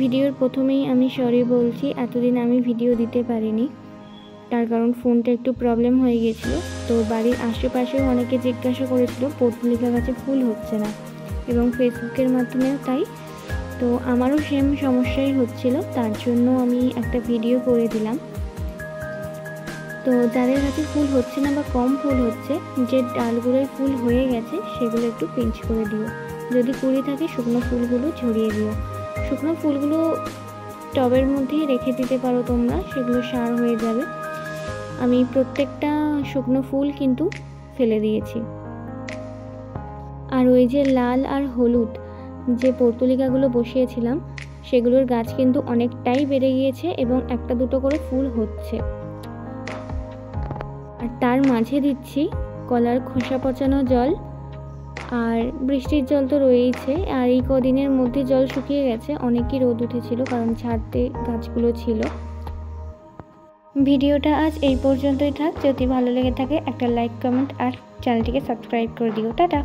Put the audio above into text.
ভিডিওর প্রথমেই আমি সরি বলছি, এতদিন আমি ভিডিও দিতে পারিনি, তার কারণ ফোনটা একটু প্রবলেম হয়ে গেছিলো। তো বাড়ির আশেপাশেও অনেকে জিজ্ঞাসা করেছিল পর্তুলিকা গাছে ফুল হচ্ছে না, এবং ফেসবুকের মাধ্যমেও তাই। তো আমারও সেম সমস্যাই হচ্ছিল, তার জন্য আমি একটা ভিডিও করে দিলাম। তো যাদের কাছে ফুল হচ্ছে না বা কম ফুল হচ্ছে, যে ডালগুলোয় ফুল হয়ে গেছে সেগুলো একটু পিঞ্চ করে দিও। যদি কুড়ি থাকে শুকনো ফুলগুলো ঝরিয়ে দিও। শুকনো ফুলগুলো টবের মধ্যেই রেখে দিতে পারো তোমরা, সেগুলো সার হয়ে যাবে। আমি প্রত্যেকটা শুকনো ফুল কিন্তু ফেলে দিয়েছি। আর ওই যে লাল আর হলুদ যে পর্তুলিকাগুলো বসিয়েছিলাম, সেগুলোর গাছ কিন্তু অনেকটাই বেড়ে গিয়েছে এবং একটা দুটো করে ফুল হচ্ছে। আর তার মাঝে দিচ্ছি কলার খোসা পচানো জল, আর বৃষ্টির জল তো রয়েইছে। আর এই কদিনের মধ্যে জল শুকিয়ে গেছে, অনেকই রোদ উঠেছিল কারণ ছাদে গাছগুলো ছিল। ভিডিওটা আজ এই পর্যন্তই থাক। যদি ভালো লেগে থাকে একটা লাইক, কমেন্ট আর চ্যানেলটিকে সাবস্ক্রাইব করে দিও। টাটা।